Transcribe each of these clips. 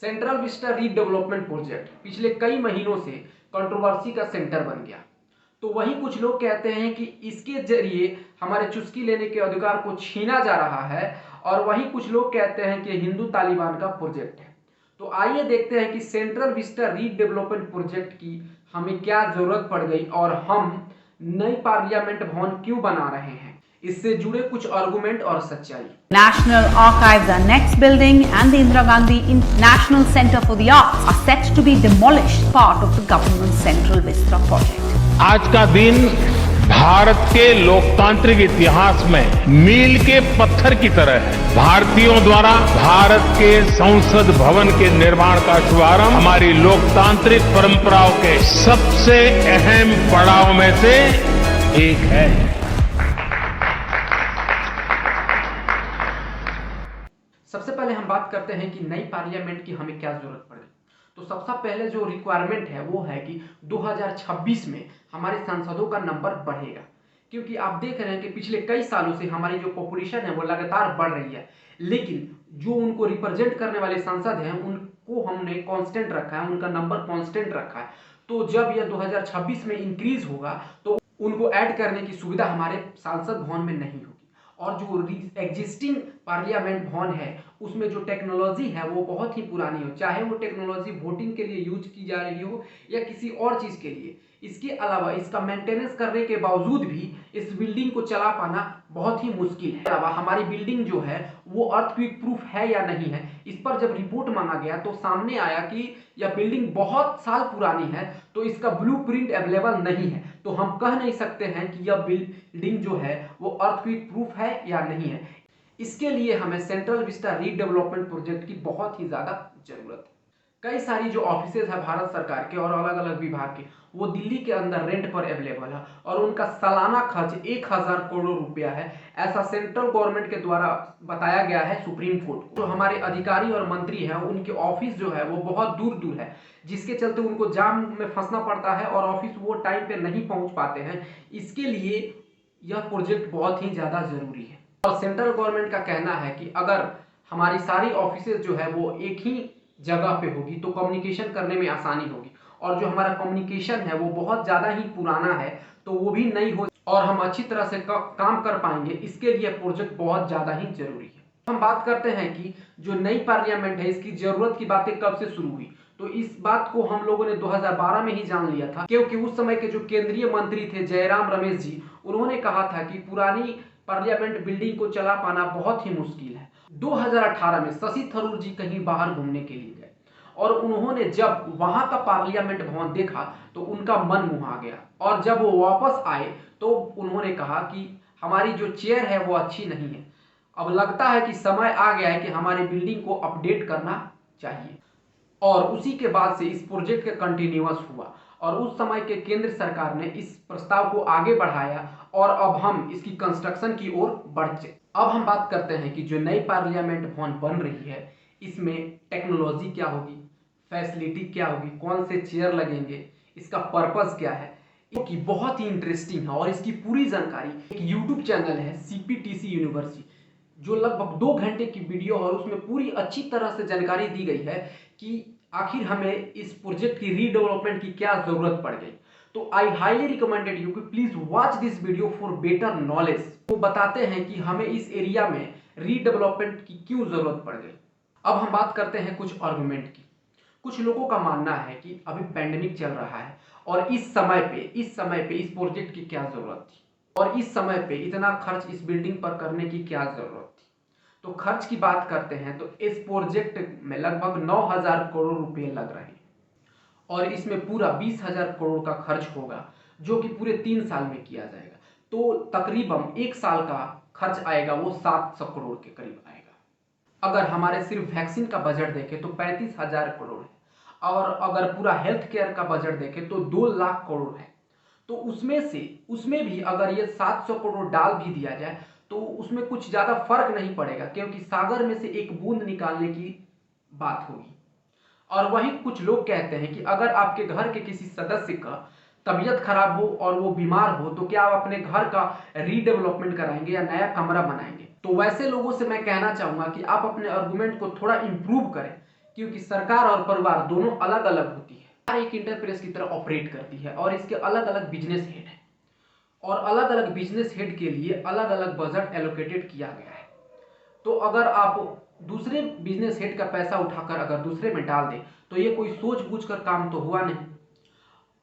Central Vista redevelopment project पिछले कई महीनों से कंट्रोवर्सी का सेंटर बन गया। तो वहीं कुछ लोग कहते हैं कि इसके जरिए हमारे चुस्की लेने के अधिकार को छीना जा रहा है, और वहीं कुछ लोग कहते हैं कि हिंदू तालिबान का प्रोजेक्ट है। तो आइए देखते हैं कि सेंट्रल विस्टा रीडेवलपमेंट प्रोजेक्ट की हमें क्या जरूरत पड़ गई और हम नई पार्लियामेंट भवन क्यों बना रहे हैं। इससे जुड़े कुछ आर्गुमेंट और सच्चाई। National Archives Annex building and the Indira Gandhi National Centre for the Arts are set to be demolished, part of the government's Central Vista project. आज का दिन भारत के लोकतांत्रिक इतिहास में मील के पत्थर की तरह है। भारतीयों द्वारा भारत के संसद भवन के निर्माण का शुभारंभ हमारी लोकतांत्रिक परंपराओं के सबसे अहम पड़ाव में से एक है। सबसे पहले हम बात करते हैं कि नई पार्लियामेंट की हमें क्या जरूरत पड़ेगी। तो सबसे पहले जो रिक्वायरमेंट है वो है कि 2026 में हमारे सांसदों का नंबर बढ़ेगा, क्योंकि आप देख रहे हैं कि पिछले कई सालों से हमारी जो पॉपुलेशन है वो लगातार बढ़ रही है, लेकिन जो उनको रिप्रेजेंट करने वाले सांसद हैं उनको हमने कांस्टेंट रखा है, उनका नंबर कांस्टेंट रखा है। तो जब यह 2026 में इंक्रीज होगा तो उनको ऐड करने की सुविधा हमारे सांसद भवन में नहीं होगी। और जो एग्जिस्टिंग पार्लियामेंट भवन है उसमें जो टेक्नोलॉजी है वो बहुत ही पुरानी हो, चाहे वो टेक्नोलॉजी वोटिंग के लिए यूज की जा रही हो या किसी और चीज़ के लिए। इसके अलावा इसका मेंटेनेंस करने के बावजूद भी इस बिल्डिंग को चला पाना बहुत ही मुश्किल है। अलावा हमारी बिल्डिंग जो है वो अर्थक्वेक प्रूफ है या नहीं है, इस पर जब रिपोर्ट मांगा गया तो सामने आया कि यह बिल्डिंग बहुत साल पुरानी है, तो इसका ब्लूप्रिंट अवेलेबल नहीं है। तो हम कह नहीं सकते हैं कि यह बिल्डिंग जो है वो अर्थक्वेक प्रूफ है या नहीं है। इसके लिए हमें सेंट्रल विस्टा रीडेवलपमेंट प्रोजेक्ट की बहुत ही ज़्यादा ज़रूरत है। कई सारी जो ऑफिसेज है भारत सरकार के और अलग अलग विभाग के, वो दिल्ली के अंदर रेंट पर अवेलेबल है और उनका सालाना खर्च 1000 करोड़ रुपया है, ऐसा सेंट्रल गवर्नमेंट के द्वारा बताया गया है सुप्रीम कोर्ट को। जो हमारे अधिकारी और मंत्री हैं उनके ऑफिस जो है वो बहुत दूर दूर है, जिसके चलते उनको जाम में फंसना पड़ता है और ऑफिस वो टाइम पे नहीं पहुंच पाते हैं। इसके लिए यह प्रोजेक्ट बहुत ही ज़्यादा ज़रूरी है। और सेंट्रल गवर्नमेंट का कहना है कि अगर हमारी सारी ऑफिसेज जो है वो एक ही जगह पे होगी तो कम्युनिकेशन करने में आसानी होगी, और जो हमारा कम्युनिकेशन है वो बहुत ज़्यादा ही पुराना है तो वो भी नहीं हो और हम अच्छी तरह से काम कर पाएंगे। इसके लिए प्रोजेक्ट बहुत ज़्यादा ही जरूरी है। हम बात करते हैं कि जो नई पार्लियामेंट है इसकी ज़रूरत की बातें कब से शुरू हुई। तो इस बात को हम लोगों ने 2012 में ही जान लिया था, क्योंकि उस समय के जो केंद्रीय मंत्री थे जयराम रमेश जी, उन्होंने कहा था कि पुरानी पार्लियामेंट बिल्डिंग को चला पाना बहुत ही मुश्किल है। 2018 में शशि थरूर जी कहीं बाहर घूमने के लिए गए और उन्होंने जब वहां का पार्लियामेंट भवन देखा तो उनका मन मुहा गया, और जब वो वापस आए तो उन्होंने कहा कि हमारी जो चेयर है वो अच्छी नहीं है, अब लगता है कि समय आ गया है कि हमारी बिल्डिंग को अपडेट करना चाहिए। और उसी के बाद से इस प्रोजेक्ट का कंटिन्यूअस हुआ और उस समय के केंद्र सरकार ने इस प्रस्ताव को आगे बढ़ाया और अब हम इसकी कंस्ट्रक्शन की ओर बढ़ते। अब हम बात करते हैं कि जो नई पार्लियामेंट भवन बन रही है इसमें टेक्नोलॉजी क्या होगी, फैसिलिटी क्या होगी, कौन से चेयर लगेंगे, इसका पर्पस क्या है, कि बहुत ही इंटरेस्टिंग है। और इसकी पूरी जानकारी एक यूट्यूब चैनल है CPTC यूनिवर्सिटी, जो लगभग 2 घंटे की वीडियो और उसमें पूरी अच्छी तरह से जानकारी दी गई है कि आखिर हमें इस प्रोजेक्ट की रीडेवलपमेंट की क्या जरूरत पड़ गई। तो आई हाईली रिकमेंडेड यू कि please watch this video for better knowledge. वो बताते हैं कि हमें इस एरिया में रीडेवलपमेंट की क्यों जरूरत पड़ गई। अब हम बात करते हैं कुछ आर्गुमेंट की। कुछ लोगों का मानना है कि अभी पैंडेमिक चल रहा है और इस समय पे इस प्रोजेक्ट की क्या जरूरत थी, और इस समय पे इतना खर्च इस बिल्डिंग पर करने की क्या जरूरत थी। तो खर्च की बात करते हैं तो इस प्रोजेक्ट में लगभग 9000 करोड़ रुपए लग रहे हैं और इसमें पूरा 20,000 करोड़ का खर्च होगा, जो कि पूरे 3 साल में किया जाएगा। तो तकरीबन 1 साल का खर्च आएगा वो 700 करोड़ के करीब आएगा। अगर हमारे सिर्फ वैक्सीन का बजट देखें तो 35,000 करोड़ है, और अगर पूरा हेल्थ केयर का बजट देखें तो 2 लाख करोड़ है। तो उसमें भी अगर ये 700 करोड़ डाल भी दिया जाए तो उसमें कुछ ज़्यादा फर्क नहीं पड़ेगा, क्योंकि सागर में से एक बूंद निकालने की बात होगी। और वहीं कुछ लोग कहते हैं कि अगर आपके घर के किसी सदस्य का तबीयत खराब हो और वो बीमार हो तो क्या आप अपने घर का रीडेवलपमेंट कराएंगे या नया कमरा बनाएंगे। तो वैसे लोगों से मैं कहना चाहूँगा कि आप अपने आर्गुमेंट को थोड़ा इम्प्रूव करें, क्योंकि सरकार और परिवार दोनों अलग अलग होती है। सरकार एक इंटरप्राइज की तरह ऑपरेट करती है और इसके अलग अलग बिजनेस हेड है और अलग अलग बिजनेस हेड के लिए अलग अलग बजट एलोकेटेड किया गया है। तो अगर आप दूसरे बिजनेस हेड का पैसा उठाकर अगर दूसरे में डाल दें तो ये कोई सोच बूझ कर काम तो हुआ नहीं,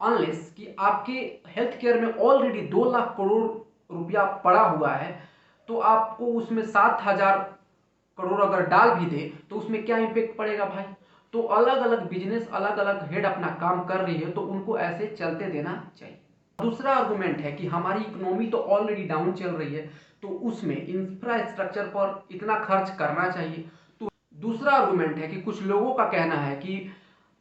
अनलेस कि आपके हेल्थ केयर में ऑलरेडी 2 लाख करोड़ रुपया पड़ा हुआ है तो आपको उसमें 7,000 करोड़ अगर डाल भी दे तो उसमें क्या इम्पेक्ट पड़ेगा भाई। तो अलग अलग बिजनेस अलग अलग हेड अपना काम कर रही है तो उनको ऐसे चलते देना चाहिए। दूसरा आर्गुमेंट है कि हमारी इकोनॉमी तो ऑलरेडी डाउन चल रही है तो उसमें इंफ्रास्ट्रक्चर पर इतना खर्च करना चाहिए। तो दूसरा आर्गुमेंट है कि कुछ लोगों का कहना है कि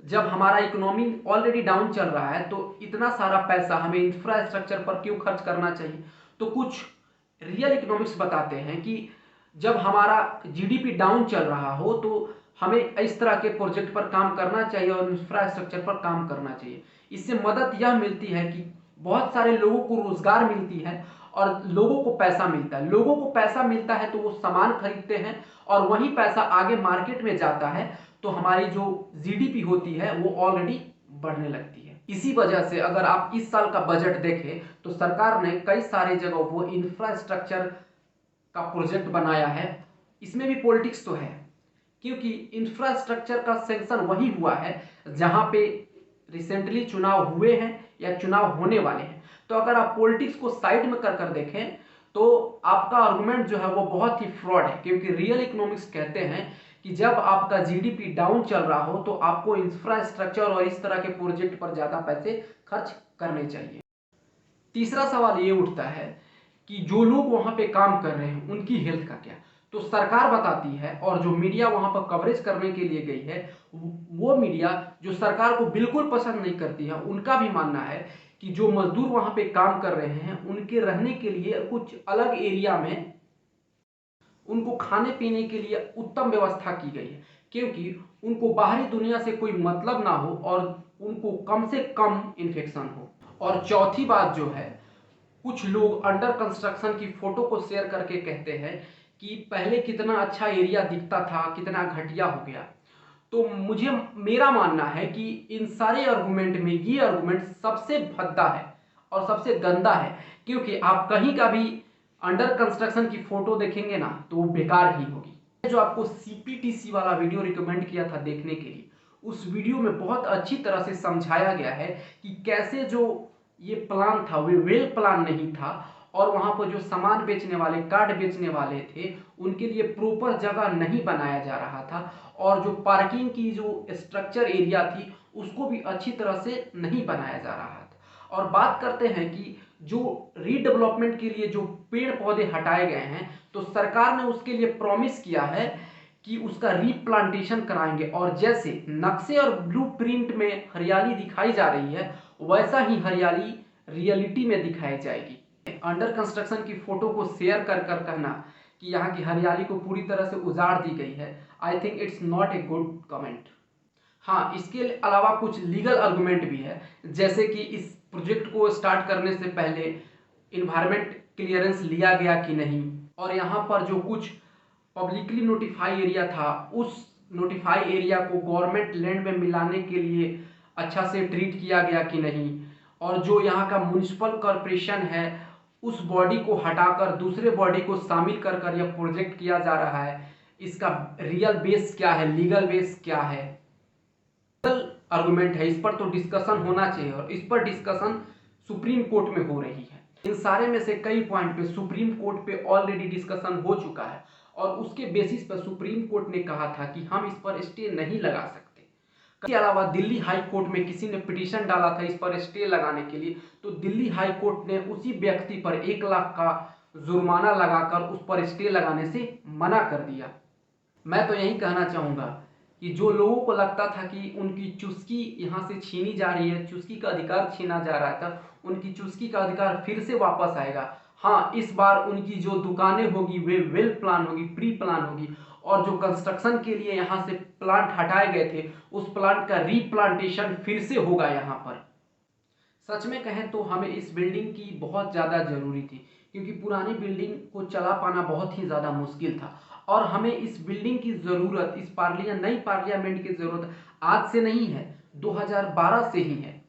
जब हमारा इकोनॉमी ऑलरेडी डाउन चल रहा है तो इतना सारा पैसा हमें इंफ्रास्ट्रक्चर पर क्यों खर्च करना चाहिए। तो कुछ रियल इकोनॉमिक्स बताते हैं कि जब हमारा जीडीपी डाउन चल रहा हो तो हमें इस तरह के प्रोजेक्ट पर काम करना चाहिए और इंफ्रास्ट्रक्चर पर काम करना चाहिए। इससे मदद यह मिलती है कि बहुत सारे लोगों को रोजगार मिलती है और लोगों को पैसा मिलता है। लोगों को पैसा मिलता है तो वो सामान खरीदते हैं और वही पैसा आगे मार्केट में जाता है तो हमारी जो जीडीपी होती है वो ऑलरेडी बढ़ने लगती है। इसी वजह से अगर आप इस साल का बजट देखें तो सरकार ने कई सारे जगहों वो इंफ्रास्ट्रक्चर का प्रोजेक्ट बनाया है। इसमें भी पॉलिटिक्स तो है क्योंकि इंफ्रास्ट्रक्चर का सेंक्शन वही हुआ है जहां पे रिसेंटली चुनाव हुए हैं या चुनाव होने वाले हैं। तो अगर आप पॉलिटिक्स को साइड में कर देखें तो आपका आर्गुमेंट जो है वो बहुत ही फ्रॉड है, क्योंकि रियल इकोनॉमिक्स कहते हैं कि जब आपका जीडीपी डाउन चल रहा हो तो आपको इंफ्रास्ट्रक्चर और इस तरह के प्रोजेक्ट पर ज्यादा पैसे खर्च करने चाहिए। तीसरा सवाल ये उठता है कि जो लोग वहां पे काम कर रहे हैं उनकी हेल्थ का क्या। तो सरकार बताती है और जो मीडिया वहां पर कवरेज करने के लिए गई है वो मीडिया जो सरकार को बिल्कुल पसंद नहीं करती है, उनका भी मानना है कि जो मजदूर वहां पे काम कर रहे हैं उनके रहने के लिए कुछ अलग एरिया में उनको खाने पीने के लिए उत्तम व्यवस्था की गई है, क्योंकि उनको बाहरी दुनिया से कोई मतलब ना हो और उनको कम से कम इन्फेक्शन हो। और चौथी बात जो है, कुछ लोग अंडर कंस्ट्रक्शन की फोटो को शेयर करके कहते हैं कि पहले कितना अच्छा एरिया दिखता था, कितना घटिया हो गया। तो मुझे मेरा मानना है कि इन सारे आर्गुमेंट में ये आर्गुमेंट सबसे भद्दा है और सबसे गंदा है, क्योंकि आप कहीं का भी अंडर कंस्ट्रक्शन की फोटो देखेंगे ना तो वो बेकार ही होगी। जो आपको सीपीटीसी वाला वीडियो रिकमेंड किया था देखने के लिए, उस वीडियो में बहुत अच्छी तरह से समझाया गया है कि कैसे जो ये प्लान था वो वेल प्लान नहीं था और वहां पर जो सामान बेचने वाले कार्ड बेचने वाले थे उनके लिए प्रॉपर जगह नहीं बनाया जा रहा था और जो पार्किंग की जो स्ट्रक्चर एरिया थी उसको भी अच्छी तरह से नहीं बनाया जा रहा था। और बात करते हैं कि जो रीडेवलपमेंट के लिए जो पेड़ पौधे हटाए गए हैं तो सरकार ने उसके लिए प्रॉमिस किया है कि उसका रीप्लांटेशन कराएंगे और जैसे नक्शे और ब्लूप्रिंट में हरियाली दिखाई जा रही है वैसा ही हरियाली रियलिटी में दिखाई जाएगी। अंडर कंस्ट्रक्शन की फोटो को शेयर कर कहना कि यहाँ की हरियाली को पूरी तरह से उजाड़ दी गई है, I think it's not a good comment. हाँ, इसके अलावा कुछ लीगल आर्गुमेंट भी है, जैसे कि इस प्रोजेक्ट को स्टार्ट करने से पहले इन्वायरमेंट क्लियरेंस लिया गया कि नहीं, और यहाँ पर जो कुछ पब्लिकली नोटिफाई एरिया था उस नोटिफाई एरिया को गवर्नमेंट लैंड में मिलाने के लिए अच्छा से ट्रीट किया गया कि नहीं, और जो यहाँ का म्युनिसिपल कॉरपोरेशन है उस बॉडी को हटाकर दूसरे बॉडी को शामिल कर यह प्रोजेक्ट किया जा रहा है, इसका रियल बेस क्या है, लीगल बेस क्या है। आर्गुमेंट है, इस पर तो डिस्कशन होना चाहिए और इस पर डिस्कशन सुप्रीम कोर्ट में हो रही है। इन सारे में से कई पॉइंट पे सुप्रीम कोर्ट पे ऑलरेडी डिस्कशन हो चुका है और उसके बेसिस पर सुप्रीम कोर्ट ने कहा था कि हम इस पर स्टे नहीं लगा सकते। इसके अलावा दिल्ली हाई कोर्ट में किसी ने पिटीशन डाला था इस पर स्टे लगाने के लिए, तो दिल्ली हाई कोर्ट ने उसी व्यक्ति पर 1 लाख का जुर्माना लगाकर उस पर स्टे लगाने से मना कर दिया। मैं तो यही कहना चाहूँगा कि जो लोगों को लगता था कि उनकी चुस्की यहाँ से छीनी जा रही है, चुस्की का अधिकार छीना जा रहा था, उनकी चुस्की का अधिकार फिर से वापस आएगा। हाँ, इस बार उनकी जो दुकानें होगी वे वेल प्लान होगी, प्री प्लान होगी, और जो कंस्ट्रक्शन के लिए यहाँ से प्लांट हटाए गए थे उस प्लांट का रीप्लांटेशन फिर से होगा यहाँ पर। सच में कहें तो हमें इस बिल्डिंग की बहुत ज़्यादा ज़रूरी थी, क्योंकि पुरानी बिल्डिंग को चला पाना बहुत ही ज़्यादा मुश्किल था। और हमें इस बिल्डिंग की ज़रूरत, इस नई पार्लियामेंट की ज़रूरत आज से नहीं है, 2012 से ही है।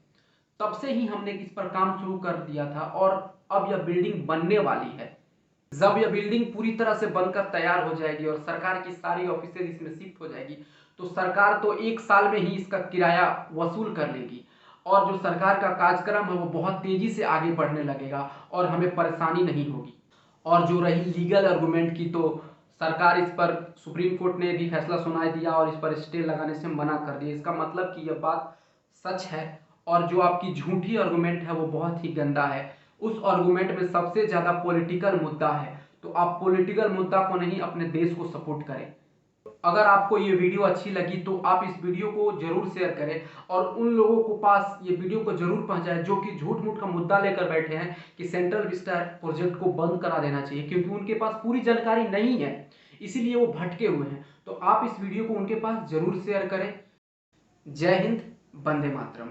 तब से ही हमने इस पर काम शुरू कर दिया था और अब यह बिल्डिंग बनने वाली है। जब यह बिल्डिंग पूरी तरह से बनकर तैयार हो जाएगी और सरकार की सारी ऑफिसेज इसमें शिफ्ट हो जाएगी तो सरकार तो 1 साल में ही इसका किराया वसूल कर लेगी और जो सरकार का कार्यक्रम है वो बहुत तेजी से आगे बढ़ने लगेगा और हमें परेशानी नहीं होगी। और जो रही लीगल आर्गूमेंट की, तो सरकार इस पर, सुप्रीम कोर्ट ने भी फैसला सुना दिया और इस पर स्टे लगाने से मना कर दिया। इसका मतलब कि यह बात सच है और जो आपकी झूठी आर्गूमेंट है वो बहुत ही गंदा है। उस आर्गूमेंट में सबसे ज़्यादा पॉलिटिकल मुद्दा है, तो आप पॉलिटिकल मुद्दा को नहीं, अपने देश को सपोर्ट करें। अगर आपको ये वीडियो अच्छी लगी तो आप इस वीडियो को जरूर शेयर करें और उन लोगों को पास ये वीडियो को जरूर पहुंचाएं जो कि झूठ मूठ का मुद्दा लेकर बैठे हैं कि सेंट्रल विस्टा प्रोजेक्ट को बंद करा देना चाहिए, क्योंकि उनके पास पूरी जानकारी नहीं है, इसीलिए वो भटके हुए हैं। तो आप इस वीडियो को उनके पास जरूर शेयर करें। जय हिंद, वंदे मातरम।